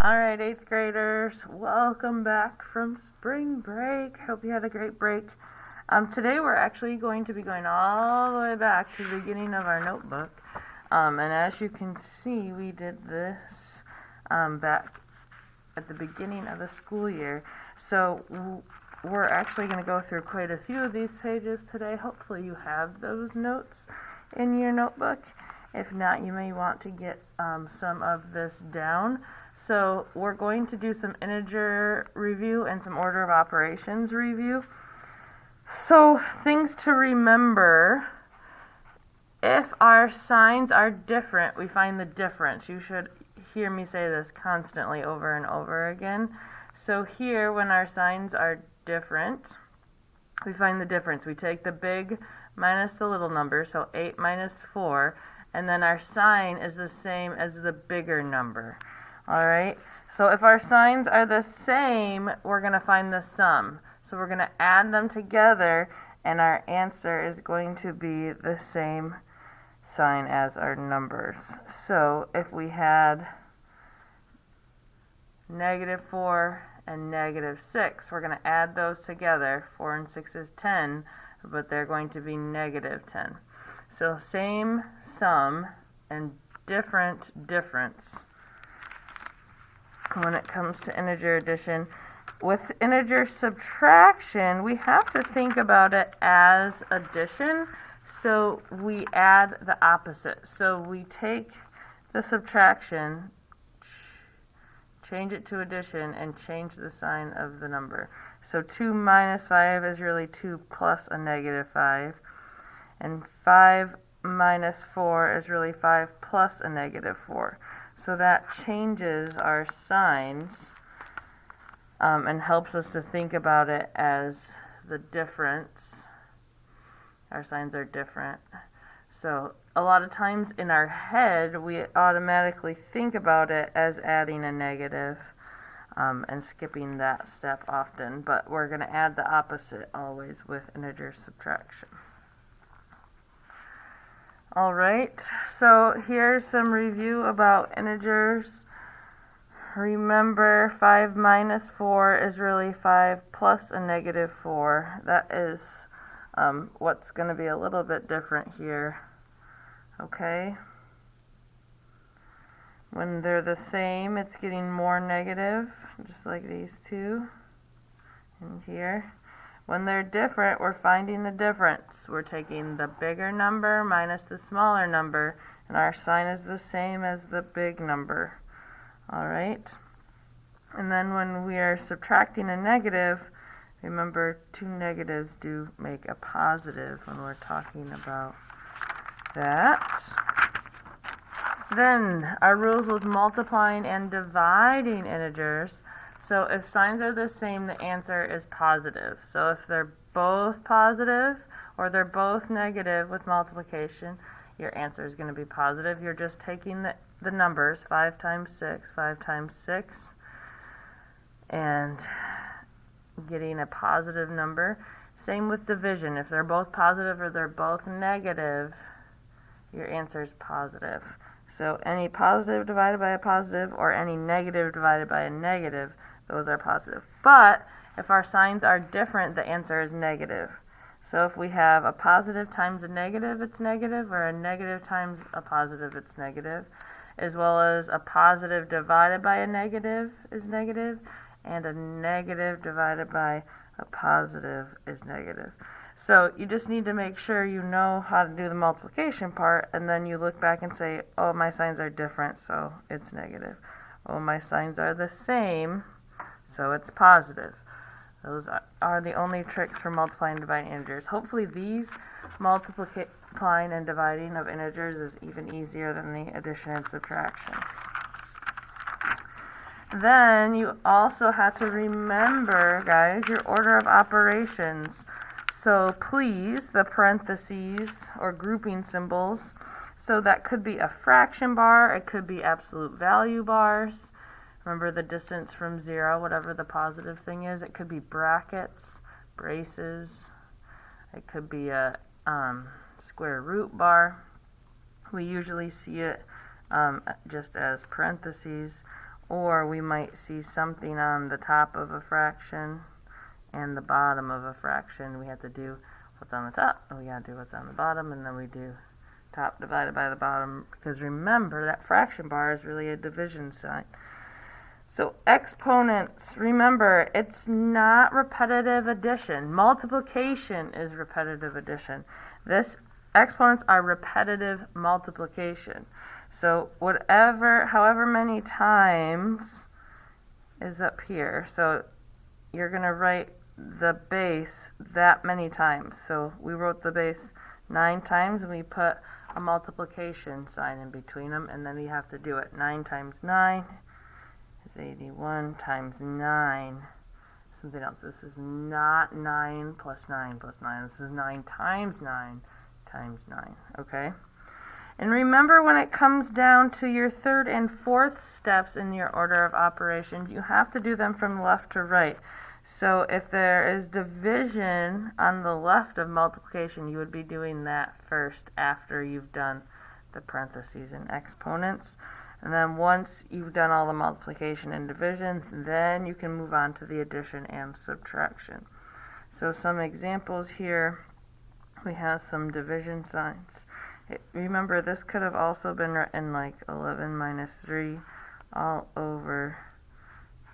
All right, 8th graders, welcome back from spring break. Hope you had a great break. Today we're actually going to be going all the way back to the beginning of our notebook. And as you can see, we did this back at the beginning of the school year. So we're actually going to go through quite a few of these pages today. Hopefully you have those notes in your notebook. If not, you may want to get some of this down. So we're going to do some integer review and some order of operations review. So things to remember: if our signs are different, we find the difference. You should hear me say this constantly over and over again. So here, when our signs are different, we find the difference. We take the big minus the little number, so 8 minus 4, and then our sign is the same as the bigger number. All right, so if our signs are the same, we're going to find the sum. So we're going to add them together, and our answer is going to be the same sign as our numbers. So if we had -4 and -6, we're going to add those together. 4 and 6 is 10, but they're going to be -10. So same sum and different difference when it comes to integer addition. With integer subtraction, we have to think about it as addition, so we add the opposite. So we take the subtraction, change it to addition, and change the sign of the number. So 2 minus 5 is really 2 plus a -5, and 5 minus 4 is really 5 plus a -4. So that changes our signs and helps us to think about it as the difference. Our signs are different. So a lot of times in our head, we automatically think about it as adding a negative and skipping that step often, but we're going to add the opposite always with integer subtraction. All right, so here's some review about integers. Remember, 5 minus 4 is really 5 plus a -4. That is what's going to be a little bit different here. Okay? When they're the same, it's getting more negative, just like these two in here. When they're different, we're finding the difference. We're taking the bigger number minus the smaller number, and our sign is the same as the big number. All right? And then when we are subtracting a negative, remember, 2 negatives do make a positive when we're talking about that. Then our rules with multiplying and dividing integers. So if signs are the same, the answer is positive. So if they're both positive or they're both negative with multiplication, your answer is going to be positive. You're just taking the numbers, 5 times 6, 5 times 6, and getting a positive number. Same with division. If they're both positive or they're both negative, your answer is positive. So any positive divided by a positive or any negative divided by a negative, those are positive. But if our signs are different, the answer is negative. So if we have a positive times a negative, it's negative, or a negative times a positive, it's negative, as well as a positive divided by a negative is negative, and a negative divided by a positive is negative. So you just need to make sure you know how to do the multiplication part, and then you look back and say, oh, my signs are different, so it's negative. Oh, my signs are the same, so it's positive. Those are the only tricks for multiplying and dividing integers. Hopefully these multiplying and dividing of integers is even easier than the addition and subtraction. Then you also have to remember, guys, your order of operations. So please, the parentheses or grouping symbols. So that could be a fraction bar, it could be absolute value bars. Remember the distance from 0, whatever the positive thing is. It could be brackets, braces. It could be a square root bar. We usually see it just as parentheses Or we might see something on the top of a fraction and the bottom of a fraction. We have to do what's on the top, and we got to do what's on the bottom, and then we do top divided by the bottom, because remember that fraction bar is really a division sign. So exponents, remember, it's not repetitive addition. Multiplication is repetitive addition. This exponents are repetitive multiplication. So however many times is up here. So you're going to write the base that many times. So we wrote the base 9 times, and we put a multiplication sign in between them, and then you have to do it. 9 times 9 is 81 times 9. Something else. This is not 9 plus 9 plus 9. This is 9 times 9 times 9. Okay? And remember, when it comes down to your third and fourth steps in your order of operations, you have to do them from left to right. So if there is division on the left of multiplication, you would be doing that first after you've done the parentheses and exponents. And then once you've done all the multiplication and division, then you can move on to the addition and subtraction. So some examples here, we have some division signs. Remember, this could have also been written like 11 minus 3 all over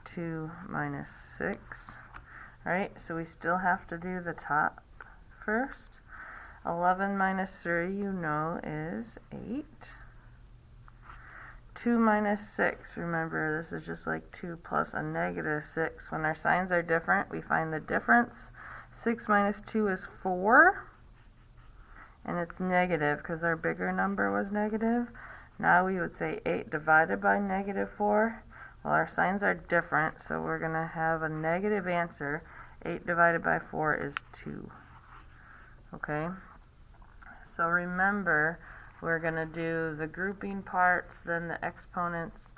2 minus 6. Alright, so we still have to do the top first. 11 minus 3, you know, is 8. 2 minus 6, remember, this is just like 2 plus a negative 6. When our signs are different, we find the difference. 6 minus 2 is 4. And it's negative because our bigger number was negative. Now we would say 8 divided by negative 4. Well, our signs are different, so we're going to have a negative answer. 8 divided by 4 is 2. Okay? So remember, we're going to do the grouping parts, then the exponents,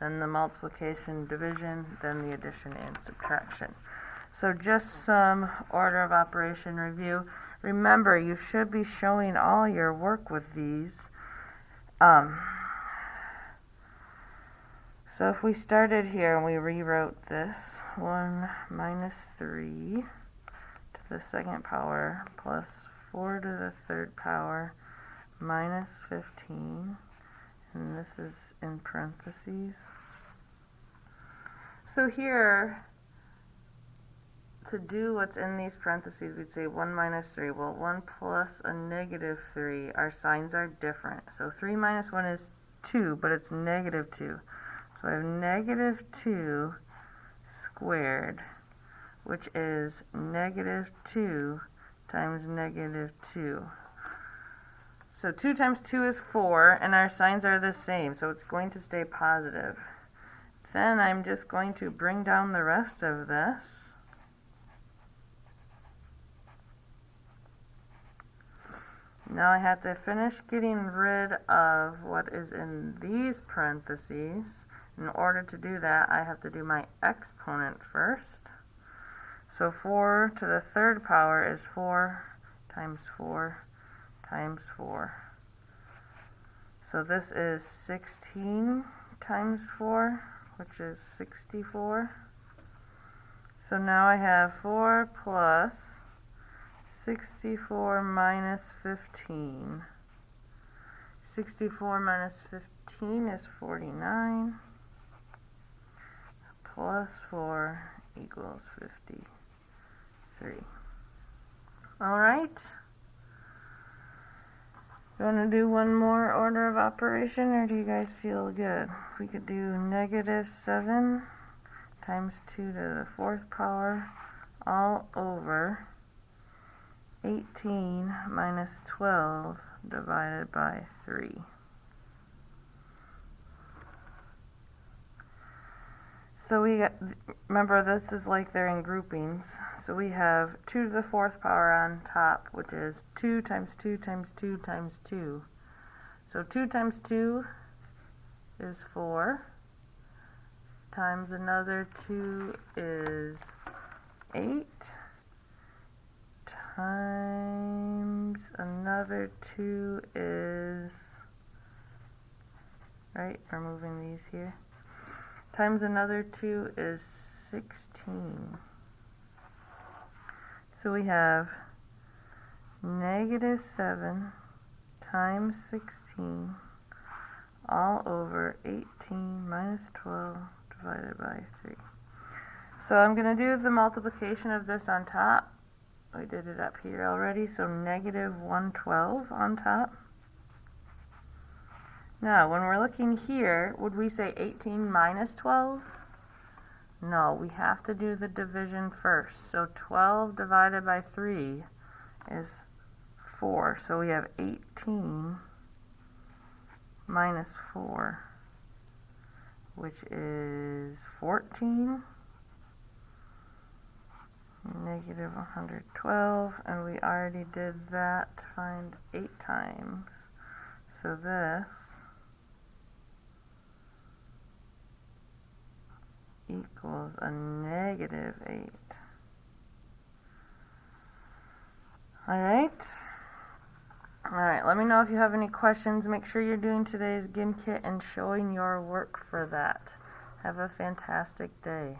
then the multiplication, division, then the addition and subtraction. So just some order of operation review. Remember, you should be showing all your work with these. So if we started here and we rewrote this, 1 minus 3 to the second power plus 4 to the third power minus 15, and this is in parentheses. So here, to do what's in these parentheses, we'd say 1 minus 3. Well, 1 plus a negative 3, our signs are different. So 3 minus 1 is 2, but it's negative 2. So I have negative 2 squared, which is negative 2 times negative 2. So 2 times 2 is 4, and our signs are the same, so it's going to stay positive. Then I'm just going to bring down the rest of this. Now I have to finish getting rid of what is in these parentheses. In order to do that, I have to do my exponent first. So 4 to the third power is 4 times 4 times 4. So this is 16 times 4, which is 64. So now I have 4 plus 64 minus 15. 64 minus 15 is 49. Plus 4 equals 53. All right. You want to do one more order of operation, or do you guys feel good? We could do negative 7 times 2 to the fourth power all over 18 minus 12 divided by 3. So we got, remember, this is like they're in groupings. So we have 2 to the fourth power on top, which is 2 times 2 times 2 times 2. So 2 times 2 is 4, times another 2 is 8, times another 2 is, right, we're moving these here, times another 2 is 16. So we have negative 7 times 16 all over 18 minus 12 divided by 3. So I'm going to do the multiplication of this on top. We did it up here already, so negative 112 on top. Now, when we're looking here, would we say 18 minus 12? No, we have to do the division first. So 12 divided by 3 is 4. So we have 18 minus 4, which is 14. Negative 112, and we already did that to find 8 times. So this equals a negative 8. Alright, let me know if you have any questions. Make sure you're doing today's GimKit and showing your work for that. Have a fantastic day.